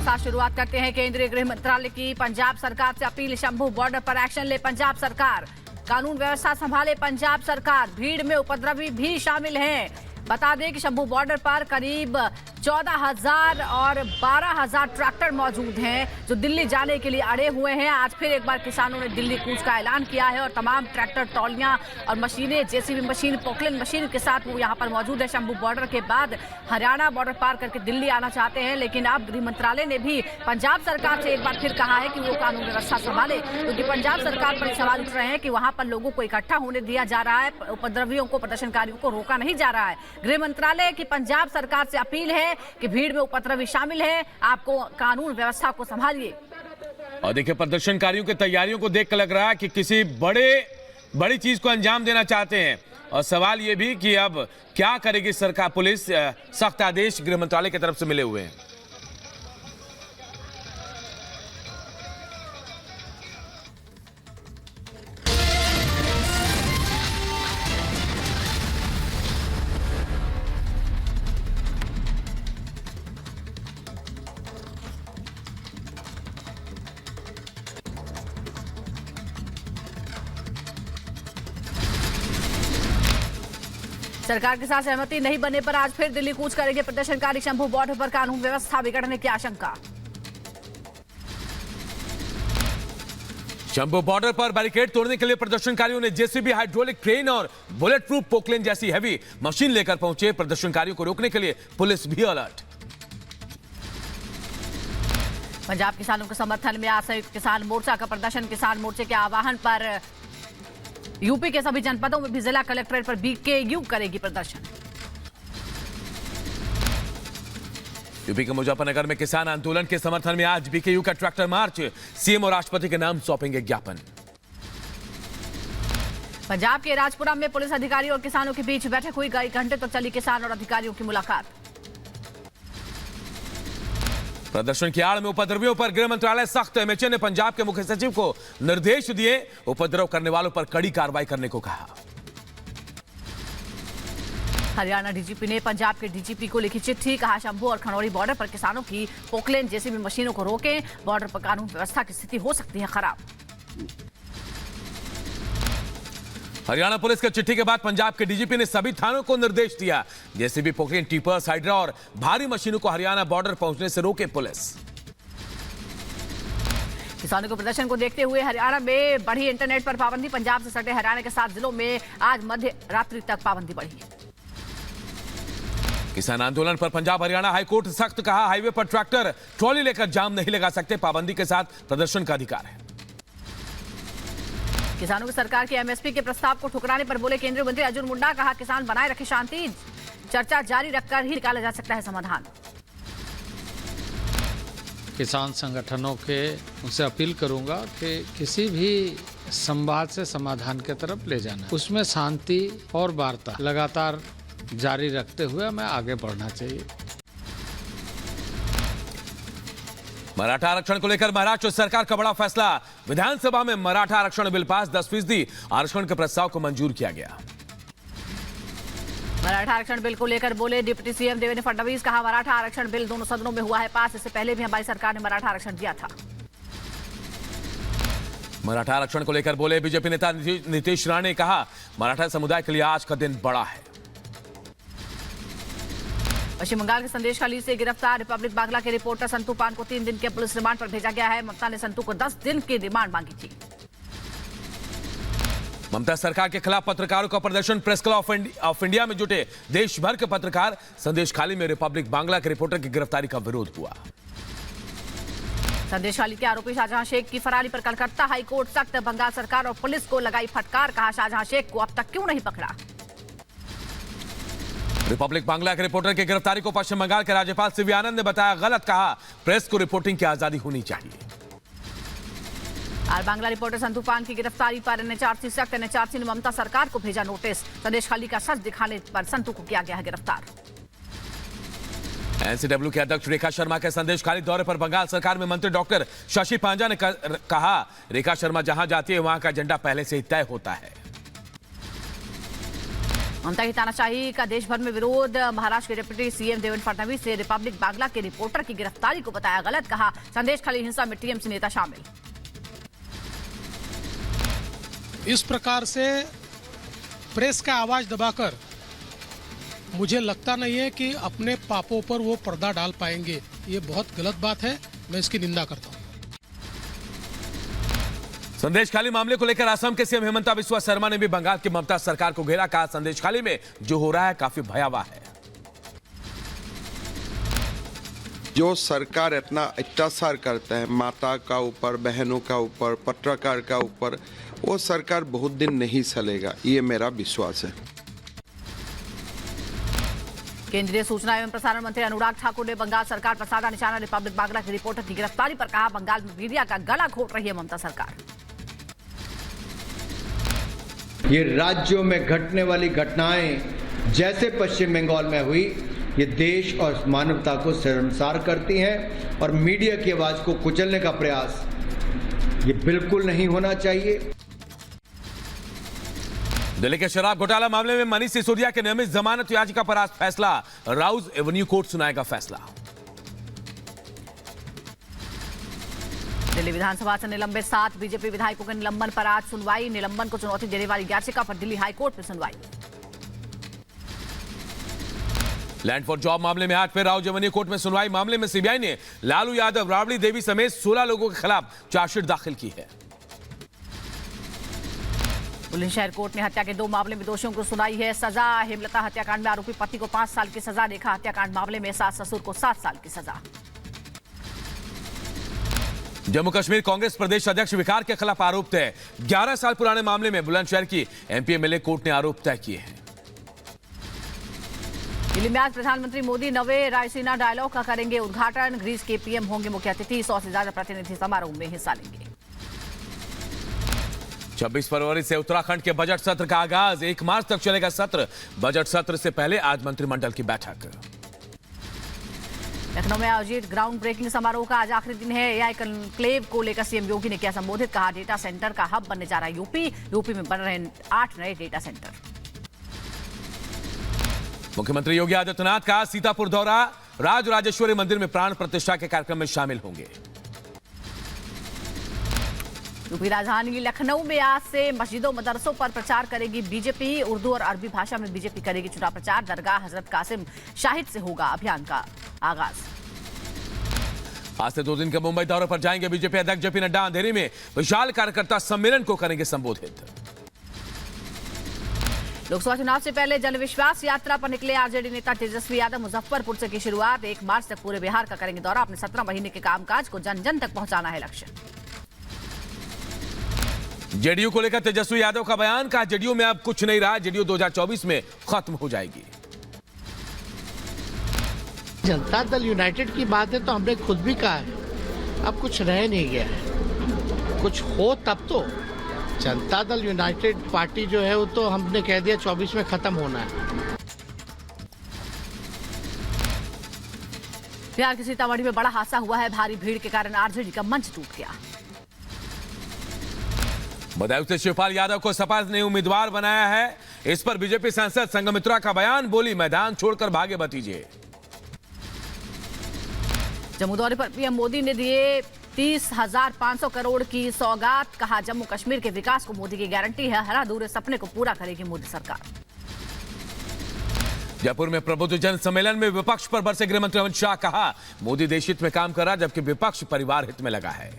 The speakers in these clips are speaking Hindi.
साथ शुरुआत करते हैं केंद्रीय गृह मंत्रालय की। पंजाब सरकार से अपील, शंभू बॉर्डर पर एक्शन ले पंजाब सरकार। कानून व्यवस्था संभाले पंजाब सरकार। भीड़ में उपद्रवी भी शामिल हैं। बता दें कि शंभू बॉर्डर पर करीब 14,000 और 12,000 ट्रैक्टर मौजूद हैं जो दिल्ली जाने के लिए अड़े हुए हैं। आज फिर एक बार किसानों ने दिल्ली कूच का ऐलान किया है और तमाम ट्रैक्टर, ट्रॉलियां और मशीनें, जेसीबी मशीन, पोकलेन मशीन के साथ वो यहाँ पर मौजूद है। शंभू बॉर्डर के बाद हरियाणा बॉर्डर पार करके दिल्ली आना चाहते हैं, लेकिन अब गृह मंत्रालय ने भी पंजाब सरकार से एक बार फिर कहा है कि वो कानून व्यवस्था संभाले, क्योंकि पंजाब सरकार पर सवाल उठ रहे हैं कि वहां पर लोगों को इकट्ठा होने दिया जा रहा है, उपद्रवियों को, प्रदर्शनकारियों को रोका नहीं जा रहा है। गृह मंत्रालय की पंजाब सरकार से अपील है कि भीड़ में उपद्रवी शामिल है, आपको कानून व्यवस्था को संभालिए। और देखिए, प्रदर्शनकारियों की तैयारियों को देखकर लग रहा है कि किसी बड़ी चीज को अंजाम देना चाहते हैं। और सवाल यह भी कि अब क्या करेगी सरकार, पुलिस। सख्त आदेश गृह मंत्रालय की तरफ से मिले हुए हैं। सरकार के साथ सहमति नहीं बनने पर आज फिर दिल्ली कूच करेंगे प्रदर्शनकारी। शंभू बॉर्डर पर कानून व्यवस्था बिगड़ने की आशंका। शंभू बॉर्डर पर बैरिकेड तोड़ने के लिए प्रदर्शनकारियों ने जेसीबी, हाइड्रोलिक क्रेन और बुलेट प्रूफ पोकलेन जैसी हैवी मशीन लेकर पहुंचे। प्रदर्शनकारियों को रोकने के लिए पुलिस भी अलर्ट। पंजाब किसानों के समर्थन में आज संयुक्त किसान मोर्चा का प्रदर्शन। किसान मोर्चे के आह्वान पर यूपी के सभी जनपदों में भी जिला कलेक्ट्रेट पर बीकेयू करेगी प्रदर्शन। यूपी के मुजफ्फरनगर में किसान आंदोलन के समर्थन में आज बीकेयू का ट्रैक्टर मार्च। सीएम और राष्ट्रपति के नाम सौंपेंगे ज्ञापन। पंजाब के राजपुरा में पुलिस अधिकारी और किसानों के बीच बैठक हुई। कई घंटे तक चली किसान और अधिकारियों की मुलाकात। प्रदर्शन की आड़ में उपद्रवियों पर गृह मंत्रालय सख्त। एमएचए ने पंजाब के मुख्य सचिव को निर्देश दिए, उपद्रव करने वालों पर कड़ी कार्रवाई करने को कहा। हरियाणा डीजीपी ने पंजाब के डीजीपी को लिखी चिट्ठी। कहा, शंभू और खनौरी बॉर्डर पर किसानों की पोकलेन जेसीबी मशीनों को रोकें, बॉर्डर पर कानून व्यवस्था की स्थिति हो सकती है खराब। हरियाणा पुलिस की चिट्ठी के बाद पंजाब के डीजीपी ने सभी थानों को निर्देश दिया, जेसीबी, पोकलेन, टिपर, हाइड्रा और भारी मशीनों को हरियाणा बॉर्डर पहुंचने से रोके पुलिस। किसानों के प्रदर्शन को देखते हुए हरियाणा में बढ़ी इंटरनेट पर पाबंदी। पंजाब से सटे हरियाणा के 7 जिलों में आज मध्य रात्रि तक पाबंदी बढ़ी। किसान आंदोलन पर पंजाब हरियाणा हाईकोर्ट सख्त। कहा, हाईवे पर ट्रैक्टर, ट्रॉली लेकर जाम नहीं लगा सकते, पाबंदी के साथ प्रदर्शन का अधिकार है। किसानों की सरकार के एमएसपी के प्रस्ताव को ठुकराने पर बोले केंद्रीय मंत्री अर्जुन मुंडा। कहा, किसान बनाए रखे शांति, चर्चा जारी रखकर ही निकाला जा सकता है समाधान। किसान संगठनों के उनसे अपील करूंगा कि किसी भी संवाद से समाधान की तरफ ले जाना, उसमें शांति और वार्ता लगातार जारी रखते हुए हमें आगे बढ़ना चाहिए। मराठा आरक्षण को लेकर महाराष्ट्र सरकार का बड़ा फैसला। विधानसभा में मराठा आरक्षण बिल पास। 10% आरक्षण के प्रस्ताव को मंजूर किया गया। मराठा आरक्षण बिल को लेकर बोले डिप्टी सीएम देवेंद्र फडणवीस। कहा, मराठा आरक्षण बिल दोनों सदनों में हुआ है पास। इससे पहले भी हमारी सरकार ने मराठा आरक्षण दिया था। मराठा आरक्षण को लेकर बोले बीजेपी नेता नीतीश राणे ने कहा, मराठा समुदाय के लिए आज का दिन बड़ा है। पश्चिम बंगाल के संदेशखाली से गिरफ्तार रिपब्लिक बांग्ला के रिपोर्टर संतू पान को 3 दिन के पुलिस रिमांड पर भेजा गया है। ममता ने संतू को 10 दिन की रिमांड मांगी थी। ममता सरकार के खिलाफ पत्रकारों का प्रदर्शन। प्रेस क्लब ऑफ इंडिया में जुटे देश भर के पत्रकार। संदेशखाली में रिपब्लिक बांग्ला के रिपोर्टर की गिरफ्तारी का विरोध हुआ। संदेशखाली के आरोपी शाहजहां शेख की फरारी पर कलकत्ता हाईकोर्ट सख्त। बंगाल सरकार और पुलिस को लगाई फटकार। कहा, शाहजहां शेख को अब तक क्यों नहीं पकड़ा। रिपब्लिक बांग्ला के रिपोर्टर की गिरफ्तारी को पश्चिम बंगाल के राज्यपाल सीवी आनंद ने बताया गलत। कहा, प्रेस को रिपोर्टिंग की आजादी होनी चाहिए। और बांग्ला रिपोर्टर संतू पान की गिरफ्तारी पर एनएचआरसी सख्त। एनएचआरसी ने ममता सरकार को भेजा नोटिस। संदेशखाली का सच दिखाने पर संतू को किया गया है गिरफ्तार। एनसीडब्ल्यू के अध्यक्ष रेखा शर्मा के संदेशखाली दौरे पर बंगाल सरकार में मंत्री डॉक्टर शशि पांजा ने कहा, रेखा शर्मा जहां जाती है वहां का एजेंडा पहले से ही तय होता है। ममता की तानाशाही का देश भर में विरोध। महाराष्ट्र के डिप्टी सीएम देवेंद्र फडणवीस ने रिपब्लिक बांग्ला के रिपोर्टर की गिरफ्तारी को बताया गलत, कहा संदेशखाली हिंसा में टीएमसी नेता शामिल। इस प्रकार से प्रेस का आवाज दबाकर मुझे लगता नहीं है कि अपने पापों पर वो पर्दा डाल पाएंगे। ये बहुत गलत बात है, मैं इसकी निंदा करता हूं। संदेशखाली मामले को लेकर असम के सीएम हेमंता बिस्वा शर्मा ने भी बंगाल की ममता सरकार को घेरा, कहा संदेशखाली में जो हो रहा है काफी भयावह है। जो सरकार इतना अत्याचार करता है माता का ऊपर, बहनों का ऊपर, पत्रकार का ऊपर, वो सरकार बहुत दिन नहीं चलेगा, ये मेरा विश्वास है। केंद्रीय सूचना एवं प्रसारण मंत्री अनुराग ठाकुर ने बंगाल सरकार पर साधा निशाना। रिपब्लिक बांग्ला के रिपोर्टर की गिरफ्तारी पर कहा बंगाल में मीडिया का गला घोट रही है ममता सरकार। ये राज्यों में घटने वाली घटनाएं जैसे पश्चिम बंगाल में हुई, ये देश और मानवता को शर्मसार करती हैं और मीडिया की आवाज को कुचलने का प्रयास ये बिल्कुल नहीं होना चाहिए। दिल्ली के शराब घोटाला मामले में मनीष सिसोदिया के नियमित जमानत याचिका पर आज फैसला। राउज एवेन्यू कोर्ट सुनाएगा फैसला। दिल्ली विधानसभा से निलंबित 7 बीजेपी विधायकों के निलंबन पर आज सुनवाई। निलंबन को चुनौती देने वाली याचिका पर दिल्ली हाईकोर्ट में सुनवाई। लैंड फॉर जॉब मामले में आज फिर राउज एवेन्यू कोर्ट में सुनवाई। मामले में सीबीआई ने लालू यादव, राबड़ी देवी समेत 16 लोगों के खिलाफ चार्जशीट दाखिल की है। बुलंदशहर कोर्ट ने हत्या के 2 मामले में दोषियों को सुनाई है सजा। हेमलता हत्याकांड में आरोपी पति को 5 साल की सजा। रेखा हत्याकांड मामले में सास ससुर को 7 साल की सजा। जम्मू कश्मीर कांग्रेस प्रदेश अध्यक्ष विकार के खिलाफ आरोप तय। 11 साल पुराने मामले में बुलंदशहर की एमपी एमएलए कोर्ट ने आरोप तय किए हैं। दिल्ली में आज प्रधानमंत्री मोदी 9वें रायसीना डायलॉग का करेंगे उद्घाटन। ग्रीस के पीएम होंगे मुख्य अतिथि। 100 से ज्यादा प्रतिनिधि समारोह में हिस्सा लेंगे। 26 फरवरी से उत्तराखंड के बजट सत्र का आगाज। 1 मार्च तक चलेगा सत्र। बजट सत्र से पहले आज मंत्रिमंडल की बैठक। लखनऊ में आयोजित ग्राउंड ब्रेकिंग समारोह का आज आखिरी दिन है। एआई कॉन्क्लेव को लेकर सीएम योगी ने किया संबोधित, कहा डेटा सेंटर का हब बनने जा रहा है यूपी में बन रहे 8 नए डेटा सेंटर। मुख्यमंत्री योगी आदित्यनाथ का सीतापुर दौरा। राजराजेश्वरी मंदिर में प्राण प्रतिष्ठा के कार्यक्रम में शामिल होंगे। यूपी राजधानी लखनऊ में आज से मस्जिदों मदरसों पर प्रचार करेगी बीजेपी। उर्दू और अरबी भाषा में बीजेपी करेगी चुनाव प्रचार। दरगाह हजरत कासिम शाहिद से होगा अभियान का आगाज। आज से 2 दिन के मुंबई दौरे पर जाएंगे बीजेपी अध्यक्ष जेपी नड्डा। अंधेरी में विशाल कार्यकर्ता सम्मेलन को करेंगे संबोधित। लोकसभा चुनाव से पहले जनविश्वास यात्रा पर निकले आरजेडी नेता तेजस्वी यादव। मुजफ्फरपुर से की शुरुआत। 1 मार्च तक पूरे बिहार का करेंगे दौरा। अपने 17 महीने के कामकाज को जन जन तक पहुंचाना है लक्ष्य। जेडीयू को लेकर तेजस्वी यादव का बयान, कहा जेडीयू में अब कुछ नहीं रहा। जेडीयू 2024 में खत्म हो जाएगी। जनता दल यूनाइटेड की बात है तो हमने खुद भी कहा है अब कुछ रह नहीं गया है। कुछ हो तब तो। जनता दल यूनाइटेड पार्टी जो है वो तो हमने कह दिया 24 में खत्म होना है। बिहार के सीतामढ़ी में बड़ा हादसा हुआ है। भारी भीड़ के कारण आरजेडी का मंच टूट गया। बदायूं से शिवपाल यादव को सपा ने उम्मीदवार बनाया है। इस पर बीजेपी सांसद संघमित्रा का बयान, बोली मैदान छोड़कर भागे भतीजे। जम्मू दौरे पर पीएम मोदी ने दिए 30,500 करोड़ की सौगात, कहा जम्मू कश्मीर के विकास को मोदी की गारंटी है। हर अधूरे सपने को पूरा करेगी मोदी सरकार। जयपुर में प्रबुद्धजन सम्मेलन में विपक्ष पर बरसे गृह मंत्री अमित शाह, कहा मोदी देश हित में काम कर रहा जबकि विपक्ष परिवार हित में लगा है।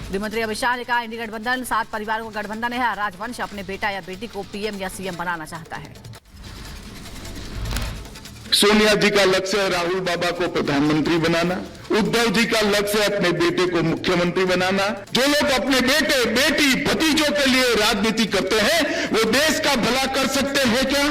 गृहमंत्री अमित शाह ने कहा इंडी गठबंधन 7 परिवारों का गठबंधन है। राजवंश अपने बेटा या बेटी को पीएम या सीएम बनाना चाहता है। सोनिया जी का लक्ष्य है राहुल बाबा को प्रधानमंत्री बनाना। उद्धव जी का लक्ष्य है अपने बेटे को मुख्यमंत्री बनाना। जो लोग अपने बेटे, बेटी, भतीजों के लिए राजनीति करते हैं वो देश का भला कर सकते हैं क्या?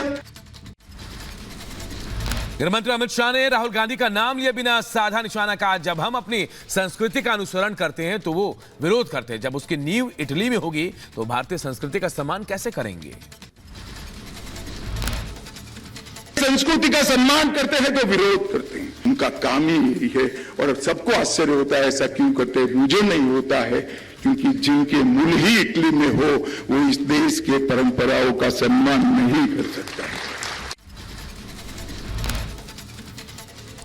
गृहमंत्री अमित शाह ने राहुल गांधी का नाम लिए बिना साधा निशाना, कहा जब हम अपनी संस्कृति का अनुसरण करते हैं तो वो विरोध करते हैं। जब उसकी नींव इटली में होगी तो भारतीय संस्कृति का सम्मान कैसे करेंगे? संस्कृति का सम्मान करते हैं तो विरोध करते हैं। उनका काम ही यही है और सबको आश्चर्य होता है ऐसा क्यों करते हैं, मुझे नहीं होता है। क्योंकि जिनके मूल ही इटली में हो वो इस देश के परंपराओं का सम्मान नहीं कर सकता।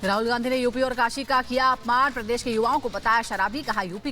राहुल गांधी ने यूपी और काशी का किया अपमान, प्रदेश के युवाओं को बताया शराबी, कहा यूपी